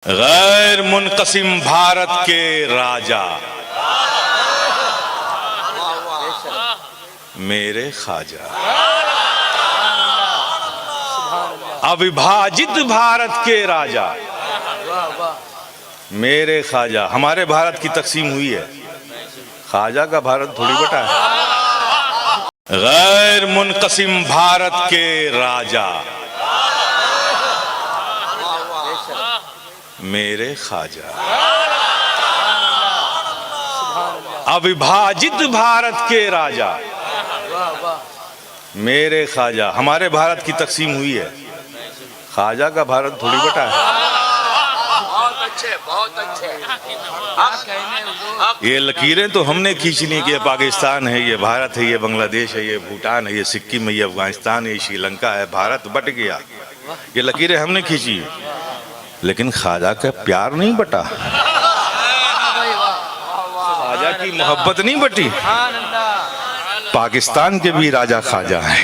गैर मुनक़सिम भारत के राजा मेरे ख्वाजा, अविभाजित भारत के राजा मेरे ख्वाजा। हमारे भारत की तकसीम हुई है, ख्वाजा का भारत थोड़ी बटा है। गैर मुनक़सिम भारत के राजा मेरे ख्वाजा, अविभाजित भारत के राजा मेरे ख्वाजा। हमारे भारत की तकसीम हुई है, ख्वाजा का भारत थोड़ी बटा है। बहुत अच्छे। ये लकीरें तो हमने खींचनी कि ये पाकिस्तान है, ये भारत है, ये बांग्लादेश है, ये भूटान है, ये सिक्किम है, ये अफगानिस्तान है, ये श्रीलंका है, भारत बट गया। ये लकीरें हमने खींची है, लेकिन ख्वाजा का प्यार नहीं बटा, ख्वाजा की मोहब्बत नहीं बटी। पाकिस्तान के भी राजा ख्वाजा है,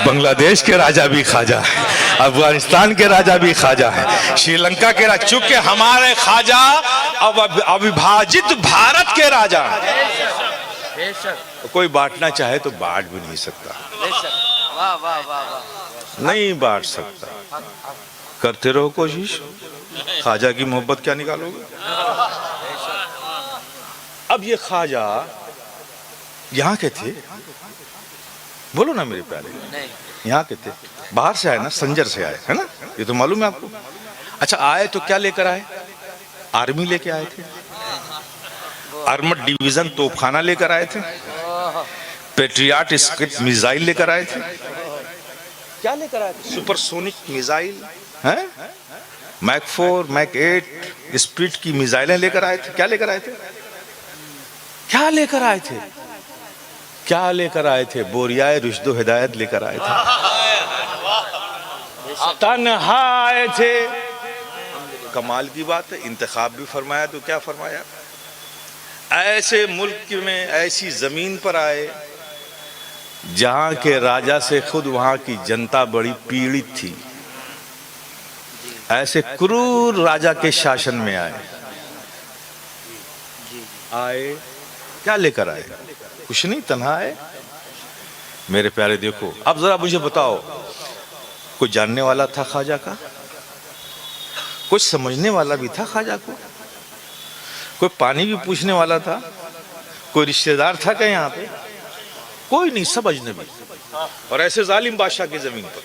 बांग्लादेश के राजा भी ख्वाजा है, अफगानिस्तान के राजा भी ख्वाजा है, श्रीलंका के राजा। चूंकि हमारे ख्वाजा अविभाजित भारत के राजा, कोई बांटना चाहे तो बांट भी नहीं सकता, नहीं बांट सकता। करते रहो कोशिश, ख्वाजा की मोहब्बत क्या निकालोगे। अब ये ख्वाजा यहाँ के थे, बोलो ना मेरे प्यारे, यहाँ के थे, बाहर से आए ना, संजर से आए, है ना, ये तो मालूम है आपको। अच्छा, आए तो क्या लेकर आए? आर्मी लेके आए थे, आर्मड डिवीजन तोपखाना लेकर आए थे, पेट्रियाट स्किट मिसाइल लेकर आए थे। क्या लेकर आए थे? सुपरसोनिक मिसाइल है, मैक 4 मैक 8 स्पीड की मिसाइलें लेकर आए थे। क्या लेकर आए थे? क्या लेकर आए थे? क्या लेकर आए थे? बोरियाए रुश्दो हिदायत लेकर आए थे, तन्हा आए थे। कमाल की बात है, इंतखाब भी फरमाया तो क्या फरमाया, ऐसे मुल्क में ऐसी जमीन पर आए जहां के राजा से खुद वहां की जनता बड़ी पीड़ित थी। ऐसे क्रूर राजा के शासन में आए, क्या लेकर आए? कुछ नहीं, तन्हा है। मेरे प्यारे देखो, अब जरा मुझे बताओ, कोई जानने वाला था ख्वाजा का? कुछ समझने वाला भी था ख्वाजा को? कोई पानी भी पूछने वाला था? कोई रिश्तेदार था क्या यहाँ पे? कोई नहीं, सब अजनबी। और ऐसे जालिम बादशाह की जमीन पर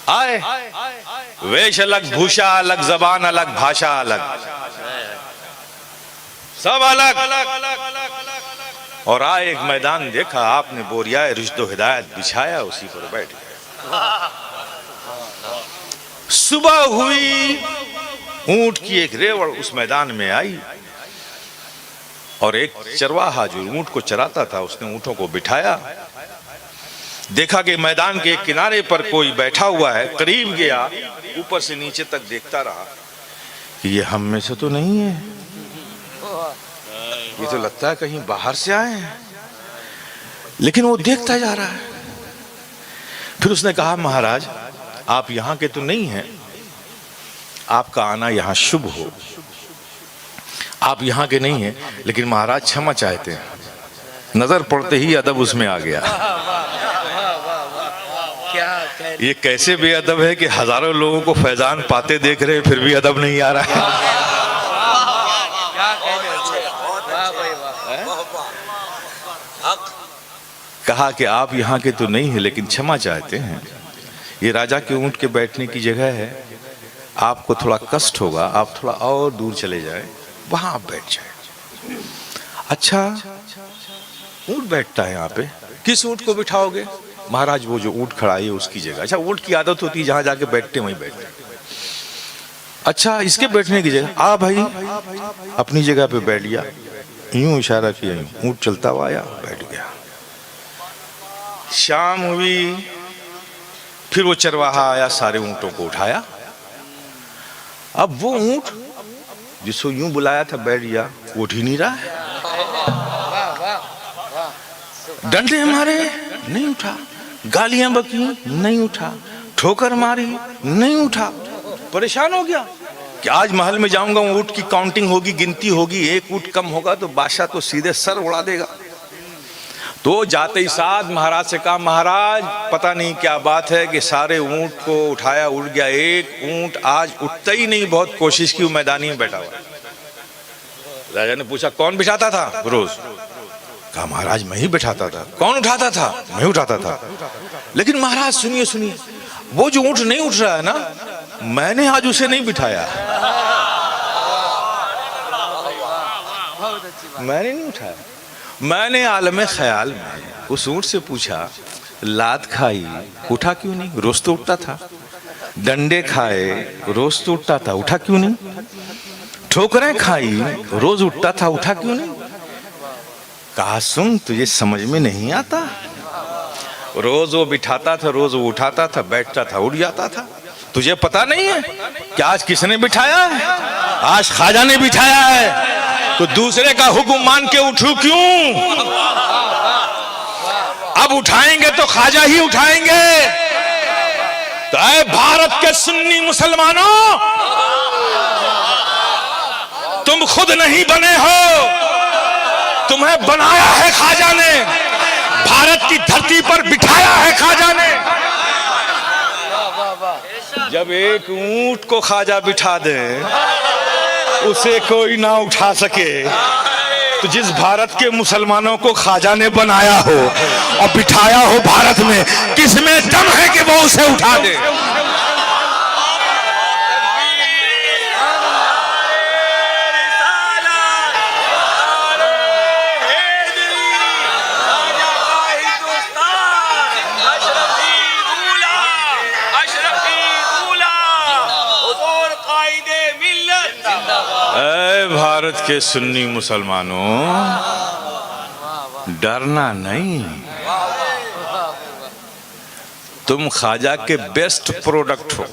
आए, वेश अलग, भूषा अलग, जबान अलग, भाषा अलग, सब अलग। और आए, एक मैदान देखा आपने, बोरियाए रुश्दो हिदायत बिछाया, उसी पर बैठ गए। सुबह हुई, ऊंट की एक रेवड़ उस मैदान में आई और एक चरवाहा जो ऊंट को चराता था, उसने ऊंटों को बिठाया। देखा कि मैदान के किनारे पर कोई बैठा हुआ है, करीब गया, ऊपर से नीचे तक देखता रहा कि ये हम में से तो नहीं है, ये तो लगता है कहीं बाहर से आए हैं, लेकिन वो देखता जा रहा है। फिर उसने कहा, महाराज आप यहाँ के तो नहीं हैं, आपका आना यहाँ शुभ हो, आप यहाँ के नहीं हैं, लेकिन महाराज क्षमा चाहते हैं। नजर पड़ते ही अदब उसमें आ गया। ये कैसे बेअदब है कि हजारों लोगों को फैजान पाते देख रहे, फिर भी अदब नहीं आ रहा है। कहा कि आप यहाँ के तो नहीं है, लेकिन क्षमा चाहते हैं, ये राजा के ऊंट के बैठने की जगह है, आपको थोड़ा कष्ट होगा, आप थोड़ा और दूर चले जाएं, वहां आप बैठ जाएं। अच्छा, ऊंट बैठता है यहाँ पे, किस ऊंट को बिठाओगे? महाराज वो जो ऊंट खड़ा है उसकी जगह। अच्छा, ऊंट की आदत होती है जहां जाके बैठते वहीं बैठते। अच्छा, इसके बैठने की जगह, आ भाई अपनी जगह पे बैठ गया, यूं इशारा किया, यूं ऊंट चलता हुआ आया, बैठ गया। शाम हुई, फिर वो चरवाहा आया, सारे ऊंटों को उठाया। अब वो ऊंट जिसको यूं बुलाया था बैठ गया, उठ ही नहीं रहा है। डंडे मारे, नहीं उठा, गालियां बकी, नहीं उठा, ठोकर मारी, नहीं उठा। परेशान हो गया, कि आज महल में जाऊंगा, ऊँट की काउंटिंग होगी, गिनती होगी, एक ऊँट कम होगा तो बादशाह तो सीधे सर उड़ा देगा। तो जाते ही साथ महाराज से कहा, महाराज पता नहीं क्या बात है कि सारे ऊँट को उठाया, उड़ गया, एक ऊँट आज उठता ही नहीं, बहुत कोशिश की, मैदानी में बैठा हुआ। राजा ने पूछा कौन बिठाता था रोज? कहा महाराज मैं ही बिठाता था। कौन उठाता था? मैं उठाता था। लेकिन महाराज सुनिए सुनिए, वो जो ऊँट नहीं उठ रहा है ना, मैंने आज उसे नहीं बिठाया, मैंने नहीं उठाया। मैंने आलमे ख्याल में उस ऊँट से पूछा, लात खाई उठा क्यों नहीं? रोज तो उठता था। डंडे खाए रोज तो उठता था, उठा क्यों नहीं? ठोकरें खाई रोज उठता था, उठा क्यों नहीं? कहा सुन, तुझे समझ में नहीं आता, रोज वो बिठाता था, रोज वो उठाता था, बैठता था, उठ जाता था। तुझे पता नहीं है कि आज किसने बिठाया है? आज ख्वाजा ने बिठाया है। तो दूसरे का हुक्म मान के उठूं क्यों? अब उठाएंगे तो ख्वाजा ही उठाएंगे। तो ऐ भारत के सुन्नी मुसलमानों, तुम खुद नहीं बने हो, तुम्हें बनाया है ख्वाजा ने, भारत की धरती पर बिठाया है ख्वाजा ने। जब एक ऊंट को ख्वाजा बिठा दे, उसे कोई ना उठा सके, तो जिस भारत के मुसलमानों को ख्वाजा ने बनाया हो और बिठाया हो भारत में, किसमें दम है कि वो उसे उठा दे? भारत के सुन्नी मुसलमानों, डरना नहीं, तुम ख्वाजा के बेस्ट प्रोडक्ट हो।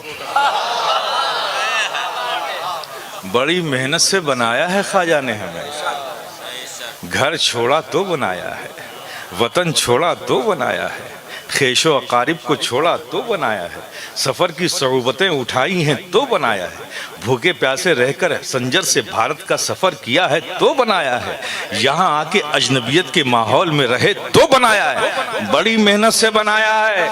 बड़ी मेहनत से बनाया है ख्वाजा ने हमें, घर छोड़ा तो बनाया है, वतन छोड़ा तो बनाया है, खेशो अकारिब को छोड़ा तो बनाया है, सफर की सऊबतें उठाई हैं तो बनाया है, भूखे प्यासे रहकर संजर से भारत का सफर किया है तो बनाया है, यहाँ आके अजनबियत के माहौल में रहे तो बनाया है। बड़ी मेहनत से बनाया है।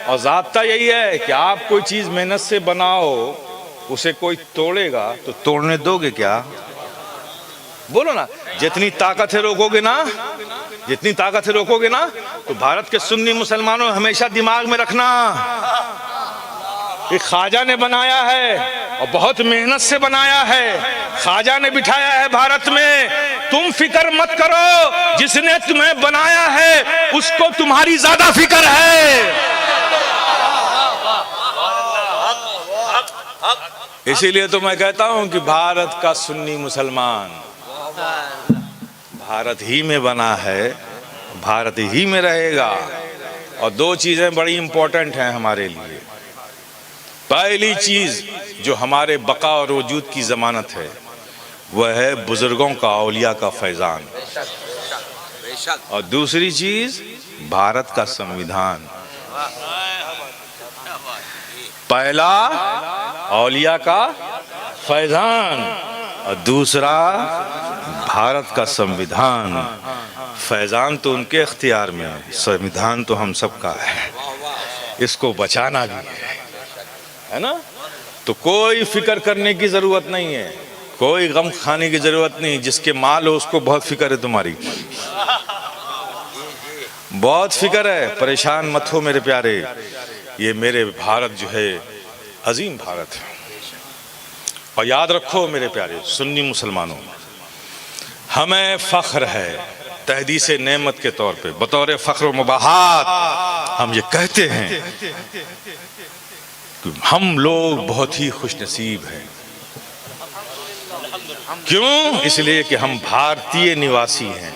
और ज़ाब्ता यही है कि आप कोई चीज मेहनत से बनाओ, उसे कोई तोड़ेगा तो तोड़ने दोगे क्या? बोलो ना, जितनी ताकत है रोकोगे ना, जितनी ताकत है रोकोगे ना। तो भारत के सुन्नी मुसलमानों, हमेशा दिमाग में रखना, ये ख्वाजा ने बनाया है और बहुत मेहनत से बनाया है, ख्वाजा ने बिठाया है भारत में। तुम फिक्र मत करो, जिसने तुम्हें बनाया है उसको तुम्हारी ज्यादा फिक्र है। इसीलिए तो मैं कहता हूं कि भारत का सुन्नी मुसलमान भारत ही में बना है, भारत ही में रहेगा। और दो चीजें बड़ी इंपॉर्टेंट हैं हमारे लिए। पहली चीज जो हमारे बका और वजूद की जमानत है, वह है बुजुर्गों का, औलिया का फैजान। और दूसरी चीज भारत का संविधान। पहला औलिया का फैजान और दूसरा भारत का संविधान। फैजान तो उनके इख्तियार में है, संविधान तो हम सबका है, इसको बचाना भी है ना। तो कोई फिक्र करने की जरूरत नहीं है, कोई गम खाने की जरूरत नहीं। जिसके माल हो उसको बहुत फिक्र है, तुम्हारी बहुत फिक्र है। परेशान मत हो मेरे प्यारे, ये मेरे भारत जो है अजीम भारत है। और याद रखो मेरे प्यारे सुन्नी मुसलमानों, हमें फख्र है तहदीस नेमत के तौर पे, बतौर फख्र मुबाहात हम ये कहते हैं कि हम लोग बहुत ही खुशनसीब हैं। क्यों? इसलिए कि हम भारतीय निवासी हैं।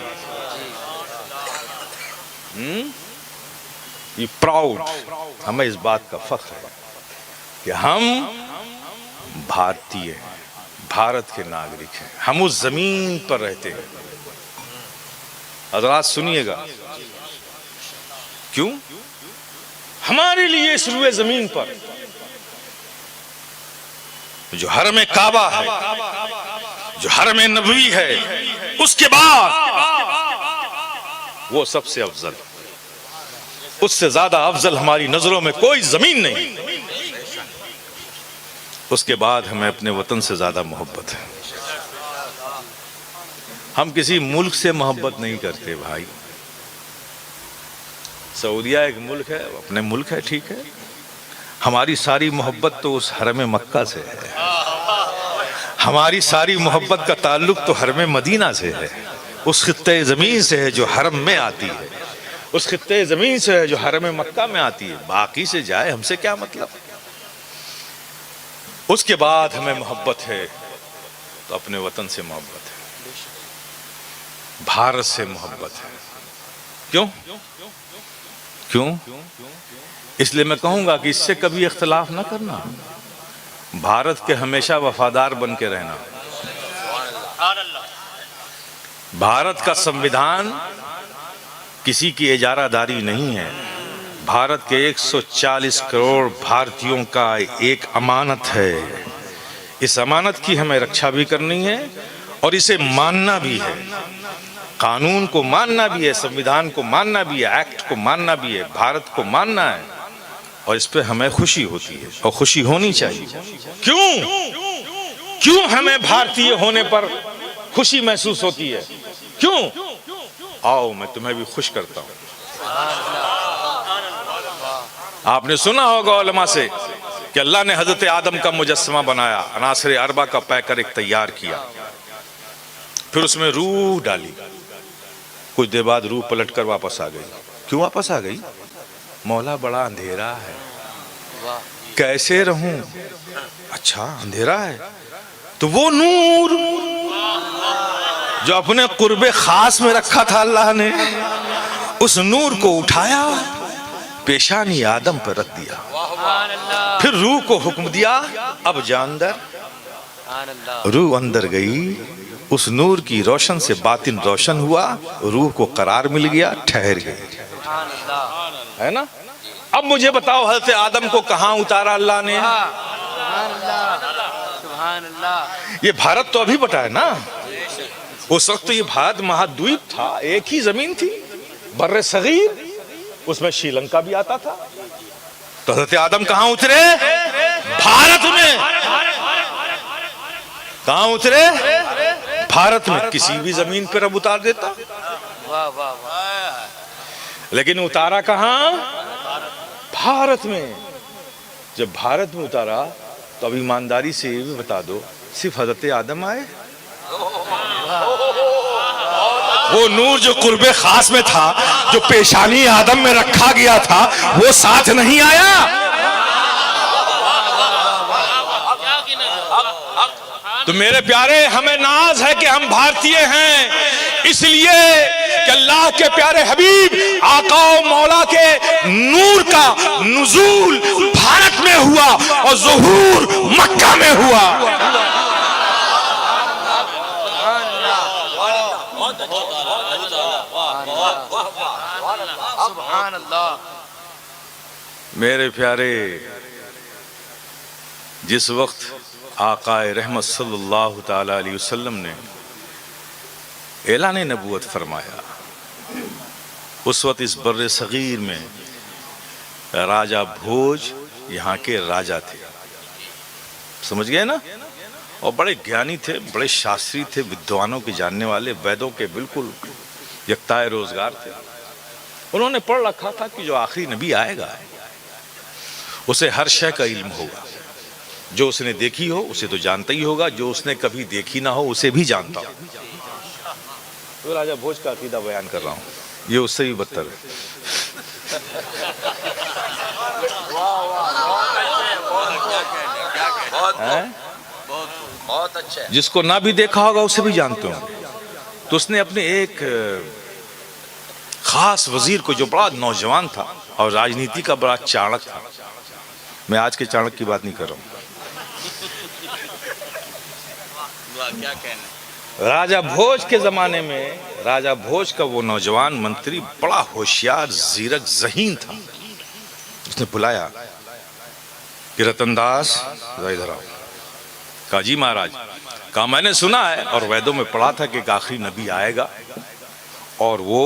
ये प्राउड, हमें इस बात का फख्र है कि हम भारतीय हैं, भारत के नागरिक हैं, हम उस जमीन पर रहते हैं। हज़रात सुनिएगा, क्यों? हमारे लिए इस रुए जमीन पर जो हरम काबा है, जो हरम नबवी है, उसके बाद वो सबसे अफजल, उससे ज्यादा अफजल हमारी नजरों में कोई जमीन नहीं। उसके बाद हमें अपने वतन से ज्यादा मोहब्बत है। हम किसी मुल्क से मोहब्बत नहीं करते भाई। सऊदिया एक मुल्क है, अपने मुल्क है, ठीक है। हमारी सारी मोहब्बत तो उस हरम मक्का से है। हमारी सारी मोहब्बत का ताल्लुक तो हरम मदीना से है, उस खित्ते ज़मीन से है जो हरम में आती है, उस खित्ते ज़मीन से है जो हरम मक्का में आती है। बाकी से जाए हमसे क्या मतलब। उसके बाद हमें मोहब्बत है तो अपने वतन से मोहब्बत है, भारत से मोहब्बत है। क्यों? क्यों? इसलिए मैं कहूंगा कि इससे कभी इख्तिलाफ ना करना, भारत के हमेशा वफादार बन के रहना। भारत का संविधान किसी की इजारादारी नहीं है। भारत के 140 करोड़ भारतीयों का एक अमानत है। इस अमानत की हमें रक्षा भी करनी है और इसे मानना भी है। कानून को मानना भी है, संविधान को मानना भी है, एक्ट को मानना भी है, भारत को मानना है। और इस पे हमें खुशी होती है और खुशी होनी चाहिए। क्यों हमें भारतीय होने पर खुशी महसूस होती है? क्यों? आओ मैं तुम्हें भी खुश करता हूं। आपने सुना होगा उलमा से कि अल्लाह ने हजरत आदम का मुजस्समा बनाया, अनासरे अरबा का पैकर एक तैयार किया, फिर उसमें रूह डाली। कुछ देर बाद रूह पलट कर वापस आ गई। क्यों वापस आ गई? मौला बड़ा अंधेरा है, कैसे रहूं? अच्छा अंधेरा है तो वो नूर जो अपने कुर्बे खास में रखा था अल्लाह ने, उस नूर को उठाया, पेशानी आदम पर रख दिया, फिर रूह को हुक्म दिया अब जा अंदर। रूह अंदर गई, उस नूर की रोशन से बातिन रोशन हुआ, रूह को करार मिल गया, ठहर गई, है ना। अब मुझे बताओ हज़रत आदम को कहां उतारा अल्लाह ने? ये भारत तो अभी बटा है ना। उस वक्त तो ये भारत महाद्वीप था, एक ही जमीन थी, बर्रे सगीर, उसमें श्रीलंका भी आता था। तो हज़रत आदम कहां उतरे? भारत में। कहां उतरे? भारत में। किसी भी जमीन पर अब उतार देता, लेकिन उतारा कहां? भारत में। जब भारत में उतारा तो अब ईमानदारी से ये भी बता दो, सिर्फ हजरत आदम आए? वो नूर जो कुर्बे खास में था, जो पेशानी आदम में रखा गया था, वो साथ नहीं आया? तो मेरे प्यारे, हमें नाज है कि हम भारतीय हैं, इसलिए कि अल्लाह के प्यारे हबीब आका मौला के नूर का नुज़ूल भारत में हुआ और ज़ुहूर मक्का में हुआ। मेरे प्यारे, जिस वक्त आकाए रहमत सल्लल्लाहु ताला अलैहि वसल्लम ने ऐलान नबूवत फरमाया, उस वक्त इस बर्रे सगीर में राजा भोज यहाँ के राजा थे। समझ गए ना? और बड़े ज्ञानी थे, बड़े शास्त्री थे, विद्वानों के जानने वाले, वेदों के बिल्कुल यक्ताए रोजगार थे। उन्होंने पढ़ रखा था कि जो आखिरी नबी आएगा उसे हर शय का इल्म होगा। जो उसने देखी हो उसे तो जानता ही होगा, जो उसने कभी देखी ना हो उसे भी जानता हो। तो राजा भोज का अकीदा बयान कर रहा हूँ, ये उससे भी बदतर है। बहुत अच्छा है। जिसको ना भी देखा होगा उसे भी जानते हो। तो उसने अपने एक खास वजीर को, जो बड़ा नौजवान था और राजनीति का बड़ा चाणक था, मैं आज के चाणक की बात नहीं कर रहा हूँ, क्या कहना, राजा भोज के जमाने में राजा भोज का वो नौजवान मंत्री बड़ा होशियार, जीरक, ज़हीन था। उसने बुलाया कि रतनदास इधर आओ। कहा जी महाराज। कहा मैंने सुना है और वेदों में पढ़ा था कि एक आखिरी नबी आएगा और वो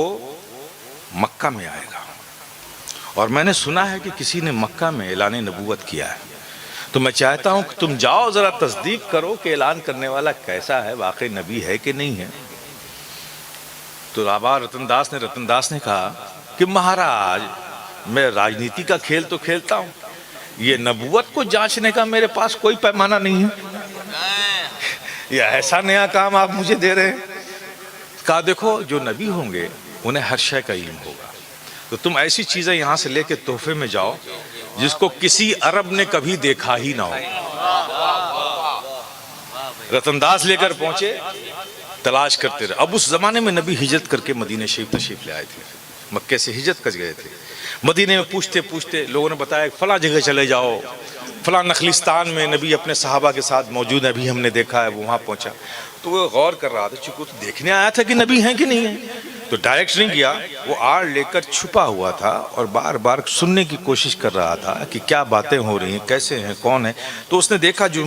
मक्का में आएगा, और मैंने सुना है कि किसी ने मक्का में ऐलान नबूवत किया है, तो मैं चाहता हूं कि तुम जाओ जरा तस्दीक करो कि ऐलान करने वाला कैसा है, वाकई नबी है कि नहीं है। तो राबा रतनदास ने कहा कि महाराज मैं राजनीति का खेल तो खेलता हूं, ये नबूवत को जांचने का मेरे पास कोई पैमाना नहीं है, ये ऐसा नया काम आप मुझे दे रहे हैं। कहा देखो जो नबी होंगे उन्हें हर शय का इल्म होगा, तो तुम ऐसी चीजें यहां से लेके तोहफे में जाओ जिसको किसी अरब ने कभी देखा ही ना हो। रतनदास लेकर पहुंचे, तलाश करते रहे। अब उस जमाने में नबी हिजरत करके मदीने शरीफ तशरीफ ले आए थे, मक्के से हिजरत कर गए थे। मदीने में पूछते पूछते लोगों ने बताया फला जगह चले जाओ, फला नखलिस्तान में नबी अपने सहाबा के साथ मौजूद है, अभी हमने देखा है। वो वहां पहुंचा तो वो गौर कर रहा था, चूंकि तो देखने आया था कि नबी हैं कि नहीं है, तो डायरेक्ट नहीं किया, वो आड़ लेकर छुपा हुआ था और बार बार सुनने की कोशिश कर रहा था कि क्या बातें हो रही हैं, कैसे हैं, कौन है। तो उसने देखा जो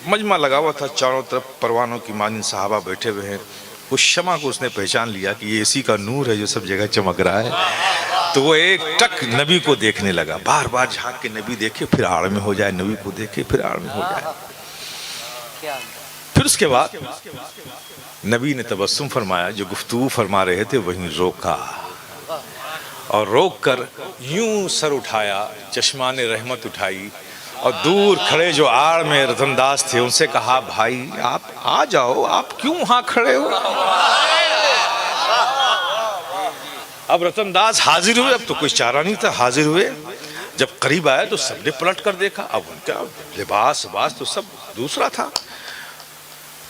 मजमा लगा हुआ था, चारों तरफ परवानों की मानिंद सहाबा बैठे हुए हैं, उस शमा को उसने पहचान लिया कि ये इसी का नूर है जो सब जगह चमक रहा है। तो वो एक टक नबी को देखने लगा, बार बार झांक के नबी देखे फिर आड़ में हो जाए, नबी को देखे फिर आड़ में हो जाए। फिर उसके बाद नबी ने तबस्सुम फरमाया, जो गुफ्तगू फरमा रहे थे वहीं रोका और रोक कर यूं सर उठाया, चश्मान रहमत उठाई और दूर खड़े जो आड़ में रतनदास थे उनसे कहा भाई आप आ जाओ, आप क्यों वहां खड़े हो। अब रतनदास हाजिर हुए, अब तो कोई चारा नहीं था, हाजिर हुए। जब करीब आया तो सबने पलट कर देखा, अब उनका लिबास तो सब दूसरा था।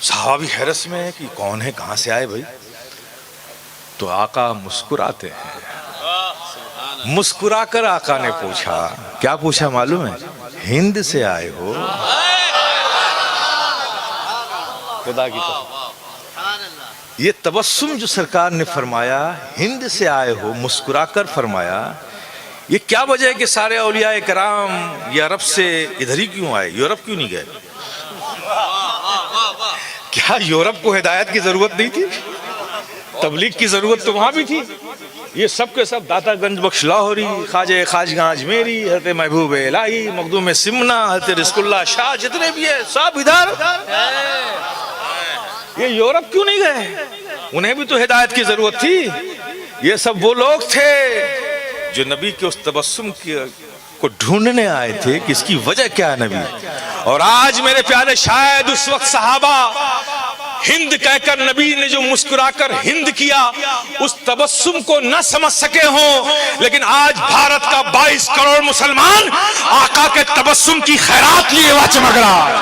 सहाबी हैरत में है कि कौन है, कहां से आए भाई। तो आका मुस्कुराते हैं, मुस्कुराकर आका ने पूछा, क्या पूछा मालूम है, हिंद से आए हो। खुदा की ये तबस्सुम जो सरकार ने फरमाया, हिंद से आए हो, मुस्कुराकर फरमाया, ये क्या वजह है कि सारे औलिया कराम ये अरब से इधर ही क्यों आए, यूरोप क्यों नहीं गए। क्या यूरोप को हिदायत की जरूरत नहीं थी, तबलीग की जरूरत तो वहां भी थी। ये सब के सब दातागंज बख्श लाहौरी, ख्वाजा खाजगा अजमेरी, हज़रत महबूब इलाही, मखदूम सिमना, हज़रत रिज़्क़ुल्लाह शाह, जितने भी है सब इधर। ये यूरोप क्यों नहीं गए, उन्हें भी तो हिदायत की जरूरत थी। ये सब वो लोग थे जो नबी के उस तबस्सुम को ढूंढने आए थे कि इसकी वजह क्या है नबी। और आज मेरे प्यारे शायद उस वक्त सहाबा हिंद कहकर नबी ने जो मुस्कुराकर हिंद किया उस तबस्सुम को न समझ सके हों, लेकिन आज भारत का 22 करोड़ मुसलमान आका के तबस्सुम की खैरात लिए हुआ चमक रहा है।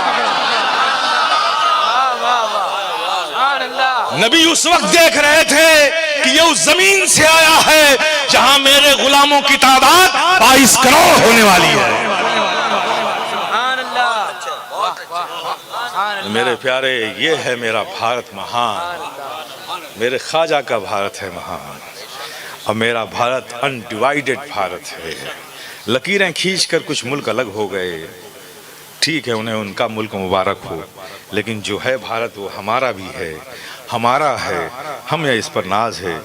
नबी उस वक्त देख रहे थे कि ये उस जमीन से आया है जहां मेरे गुलामों की तादाद 22 करोड़ होने वाली है। मेरे प्यारे, ये है मेरा भारत महान, मेरे ख्वाजा का भारत है महान, और मेरा भारत अनडिवाइडेड भारत है। लकीरें खींचकर कुछ मुल्क अलग हो गए, ठीक है, उन्हें उनका मुल्क मुबारक हो, लेकिन जो है भारत वो हमारा भी है, हमारा है। हमें इस पर नाज है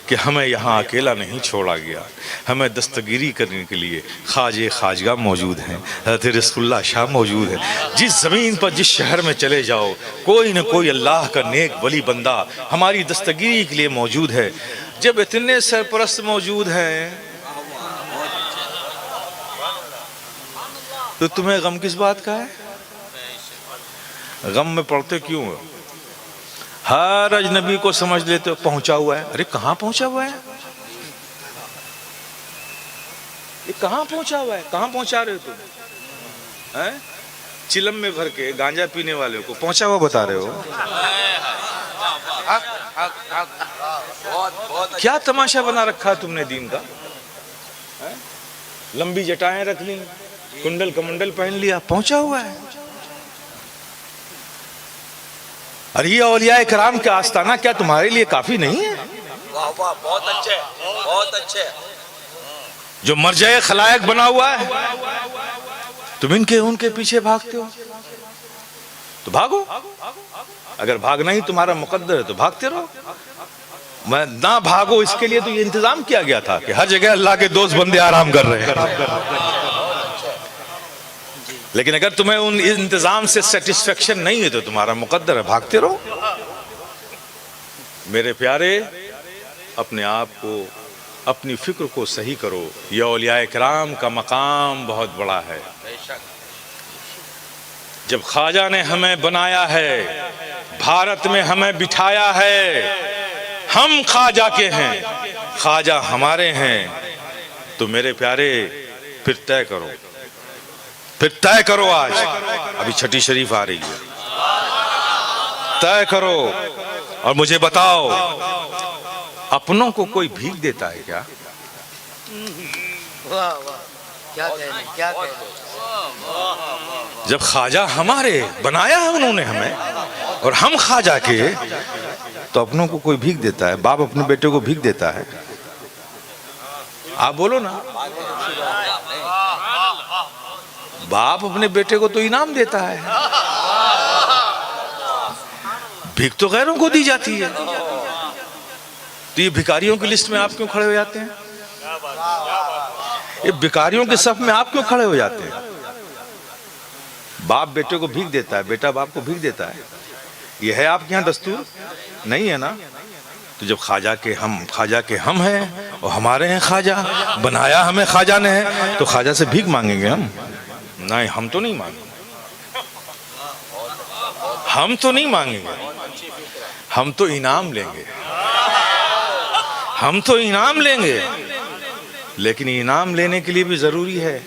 कि हमें यहाँ अकेला नहीं छोड़ा गया। हमें दस्तगिरी करने के लिए ख्वाजा खाजगा मौजूद हैं, हज़रत रिज़्क़ुल्लाह शाह मौजूद है। जिस ज़मीन पर जिस शहर में चले जाओ कोई न कोई अल्लाह का नेक वली बंदा हमारी दस्तगिरी के लिए मौजूद है। जब इतने सरपरस्त मौजूद हैं तो तुम्हें गम किस बात का है, गम में पड़ते क्यों हो। हर अजनबी को समझ लेते हो पहुंचा हुआ है। अरे कहाँ पहुंचा हुआ है, ये कहाँ पहुंचा हुआ है, कहाँ पहुंचा रहे हो तुम हैं? चिलम में भर के गांजा पीने वाले को पहुंचा हुआ बता रहे हो। क्या तमाशा बना रखा है तुमने दीन का है? लंबी जटाएं रख ली, कुंडल कमंडल पहन लिया, पहुंचा हुआ है। अरे ये औलिया कराम का आस्ताना क्या तुम्हारे लिए काफी नहीं है? वाह वाह, बहुत अच्छे, बहुत अच्छे। जो मर्जाए खलायक बना हुआ है तुम इनके उनके पीछे भागते हो। तो भागो, अगर भागना ही तुम्हारा मुकद्दर है तो भागते रहो। मैं ना भागो इसके लिए तो ये इंतजाम किया गया था कि हर जगह अल्लाह के दोस्त बंदे आराम कर रहे हैं। लेकिन अगर तुम्हें उन इंतजाम से सेटिस्फेक्शन नहीं है तो तुम्हारा मुकद्दर है, भागते रहो। मेरे प्यारे, अपने आप को, अपनी फिक्र को सही करो। ये औलिया इकराम का मकाम बहुत बड़ा है। जब ख्वाजा ने हमें बनाया है, भारत में हमें बिठाया है, हम ख्वाजा के हैं, ख्वाजा हमारे हैं, तो मेरे प्यारे फिर तय करो, फिर तय करो। आज अभी छठी शरीफ आ रही है, तय करो और मुझे बताओ, अपनों को कोई भीख देता है क्या? वाह वाह, क्या कहने, क्या कहने। जब ख्वाजा हमारे बनाया है उन्होंने हमें और हम ख्वाजा के, तो अपनों को कोई भीख देता है? बाप अपने बेटे को भीख देता है? आप बोलो ना। बाप अपने बेटे को तो इनाम देता है, भीख तो गैरों को दी जाती है। तो ये भिखारियों की लिस्ट में आप क्यों खड़े हो जाते हैं? ये भिखारियों के सफ में आप क्यों खड़े हो जाते हैं? बाप बेटे को भीख देता है, बेटा बाप को भीख देता है, ये है आपके यहाँ दस्तूर? नहीं है ना। तो जब ख्वाजा के हम हैं और हमारे हैं ख्वाजा, बनाया हमें ख्वाजा ने है, तो ख्वाजा से भीख मांगेंगे हम? नहीं, हम तो नहीं मांगेंगे, हम तो नहीं मांगेंगे, हम तो इनाम लेंगे, हम तो इनाम लेंगे। लेकिन इनाम लेने के लिए भी जरूरी है,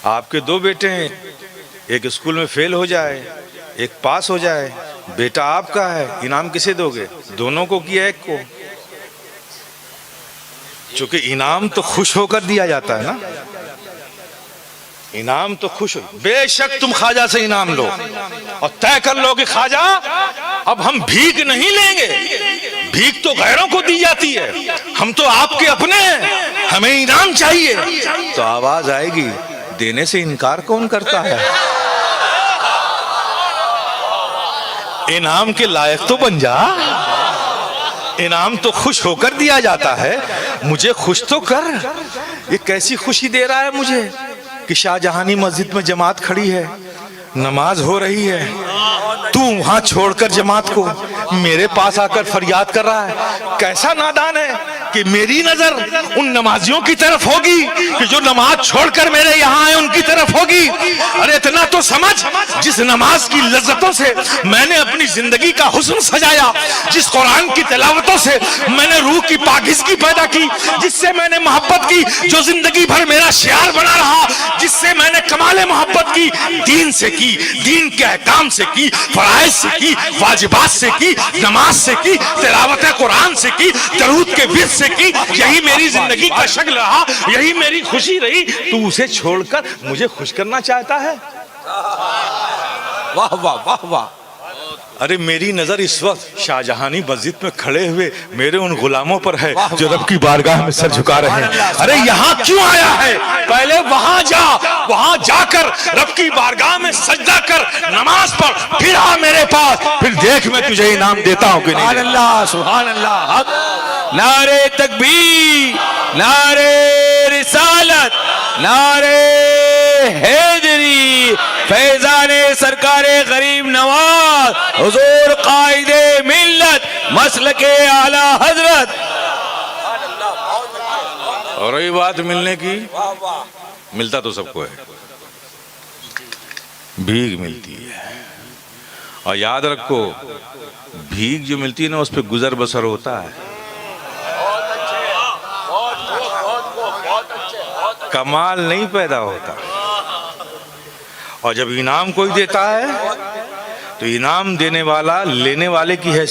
आपके दो बेटे हैं, एक स्कूल में फेल हो जाए, एक पास हो जाए, बेटा आपका है, इनाम किसे दोगे? दोनों को कि एक को? क्योंकि इनाम तो खुश होकर दिया जाता है ना, इनाम तो खुश हो। बेशक तुम ख्वाजा से इनाम लो और तय कर लो कि ख्वाजा अब हम भीख नहीं लेंगे, भीख तो गैरों को दी जाती है, हम तो आपके अपने हैं, हमें इनाम चाहिए। तो आवाज आएगी, देने से इनकार कौन करता है? इनाम के लायक तो बन जा, इनाम तो खुश होकर दिया जाता है, मुझे खुश तो कर। ये कैसी खुशी दे रहा है मुझे कि शाहजहानी मस्जिद में जमात खड़ी है, नमाज हो रही है, तू वहां छोड़कर जमात को मेरे पास आकर फरियाद कर रहा है। कैसा नादान है कि मेरी नजर उन नमाजियों की तरफ होगी कि जो नमाज छोड़कर मेरे यहाँ आए उनकी तरफ होगी। अरे इतना तो समझ, जिस नमाज की लज्जतों से मैंने अपनी जिंदगी का हुस्न सजाया, जिस कुरान की तिलावतों से मैंने रूह की पाकीज़गी पैदा की, जिससे मैंने मोहब्बत की जो जिंदगी भर मेरा शियार बना रहा, जिससे मैंने कमाले मोहब्बत की, दीन से की, दीन के अहकाम से की, फराइज से की, वाजिबात से की, नमाज से की, तिलावत कुरान से की, दरूद के विर्द से की, यही मेरी जिंदगी का शक्ल रहा, यही मेरी खुशी रही। तू उसे छोड़कर मुझे खुश करना चाहता है? वाह वाह वाह वाह। अरे मेरी नजर इस वक्त शाहजहानी मस्जिद में खड़े हुए मेरे उन गुलामों पर है जो रब की बारगाह में सर झुका रहे हैं। अरे यहाँ क्यों आया है? पहले वहां जा, वहां जाकर रब की बारगाह में सजदा कर, नमाज पढ़, फिर आ मेरे पास, फिर देख मैं तुझे इनाम देता हूँ कि नहीं। सुभान अल्लाह, सुभान अल्लाह। नारे तकबीर, नारे रिसालत, नारे हैदरी, फैजाने सरकारे गरीब नवाज, हुजूर कायदे मिल्लत, मसलके आला हजरत। और ये बात मिलने की, मिलता तो सबको है, भीख मिलती है। और याद रखो, भीख जो मिलती है ना, उस पर गुजर बसर होता है, कमाल नहीं पैदा होता। और जब इनाम कोई देता है तो इनाम देने वाला लेने वाले की हैसियत